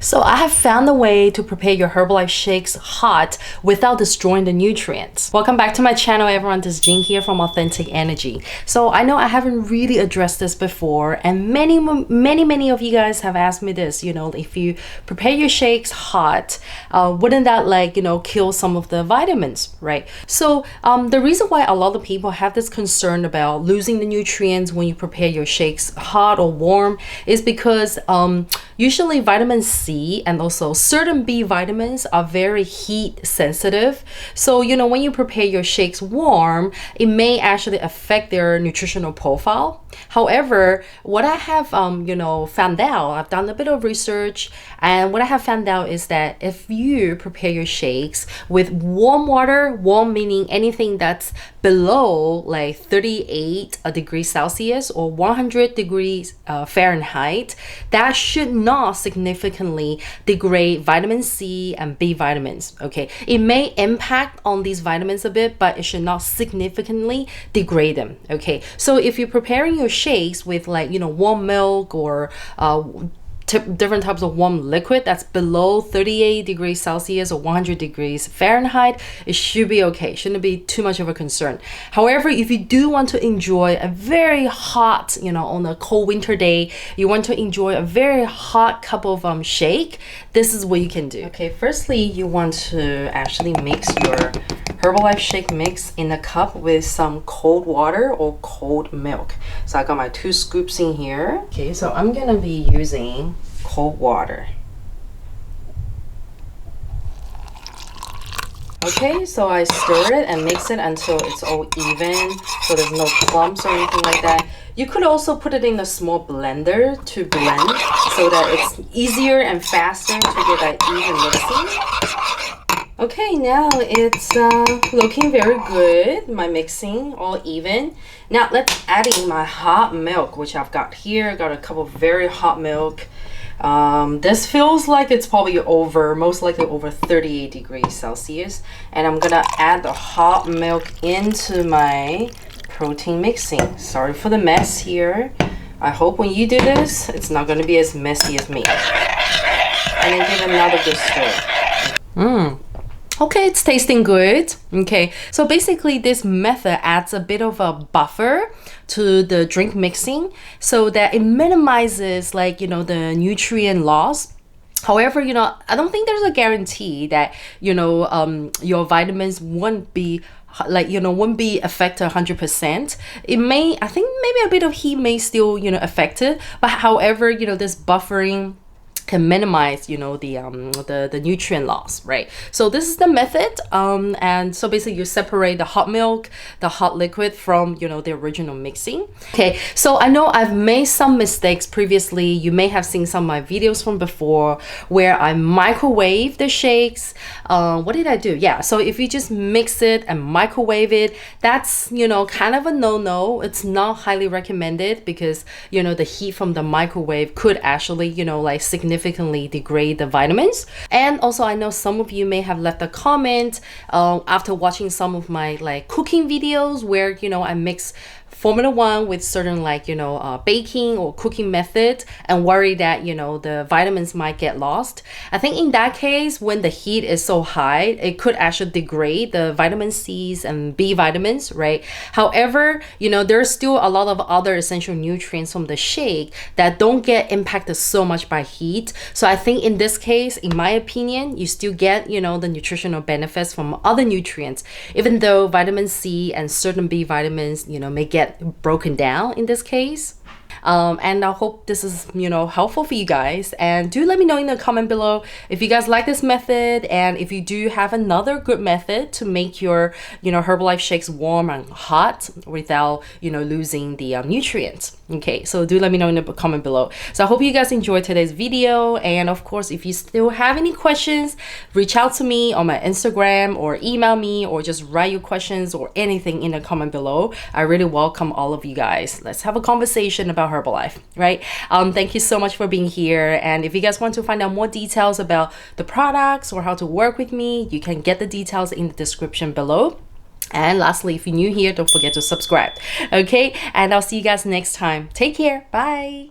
So I have found a way to prepare your Herbalife shakes hot without destroying the nutrients. Welcome back to my channel, everyone. This is Jean here from Authentic Energy. So I know I haven't really addressed this before, and many of you guys have asked me this, if you prepare your shakes hot, wouldn't that kill some of the vitamins, right? So the reason why a lot of people have this concern about losing the nutrients when you prepare your shakes hot or warm is because usually vitamin C and also certain B vitamins are very heat sensitive. So, when you prepare your shakes warm, it may actually affect their nutritional profile. However, what I have, found out, I've done a bit of research, and what I have found out is that if you prepare your shakes with warm water, warm meaning anything that's below 38 degrees Celsius or 100 degrees Fahrenheit, that should not significantly degrade vitamin C and B vitamins. Okay, it may impact on these vitamins a bit, but it should not significantly degrade them. Okay, so if you're preparing your shakes with warm milk or different types of warm liquid that's below 38 degrees Celsius or 100 degrees Fahrenheit, it should be okay. Shouldn't be too much of a concern. However, if you do want to enjoy a very hot, on a cold winter day, you want to enjoy a very hot cup of shake, this is what you can do. Okay, firstly, you want to actually mix your Herbalife shake mix in a cup with some cold water or cold milk. So I got my 2 scoops in here. Okay, so I'm gonna be using cold water. Okay, so I stir it and mix it until it's all even, so there's no clumps or anything like that. You could also put it in a small blender to blend so that it's easier and faster to get that even mixing. Okay, now it's looking very good. My mixing all even. Now let's add in my hot milk, which I've got here. I got a cup of very hot milk. This feels like it's probably most likely over 38 degrees Celsius. And I'm gonna add the hot milk into my protein mixing. Sorry for the mess here. I hope when you do this, it's not gonna be as messy as me. And then give it another good stir. Okay, it's tasting good. Okay, so basically this method adds a bit of a buffer to the drink mixing so that it minimizes the nutrient loss. However, I don't think there's a guarantee that, your vitamins won't be won't be affected 100%. It may, I think maybe a bit of heat may still, affect it. But however, this buffering can minimize the nutrient loss, right? So this is the method, and so basically you separate the hot milk, the hot liquid from the original mixing. Okay, so I know I've made some mistakes previously. You may have seen some of my videos from before where I microwave the shakes. What did I do? Yeah, so if you just mix it and microwave it, that's kind of a no-no. It's not highly recommended because the heat from the microwave could actually significantly degrade the vitamins. And also I know some of you may have left a comment after watching some of my cooking videos where I mix Formula 1 with certain baking or cooking method and worry that the vitamins might get lost. I think in that case, when the heat is so high, it could actually degrade the vitamin C's and B vitamins, right? However, there's still a lot of other essential nutrients from the shake that don't get impacted so much by heat. So I think in this case, in my opinion, you still get the nutritional benefits from other nutrients, even though vitamin C and certain B vitamins may get broken down in this case. And I hope this is helpful for you guys, and do let me know in the comment below if you guys like this method, and if you do have another good method to make your Herbalife shakes warm and hot without losing the nutrients. Okay, so do let me know in the comment below. So I hope you guys enjoyed today's video, and of course if you still have any questions, reach out to me on my Instagram or email me, or just write your questions or anything in the comment below. I really welcome all of you guys. Let's have a conversation about Herbalife, right? Thank you so much for being here, and if you guys want to find out more details about the products or how to work with me, you can get the details in the description below. And lastly, if you're new here, don't forget to subscribe. Okay, and I'll see you guys next time. Take care. Bye.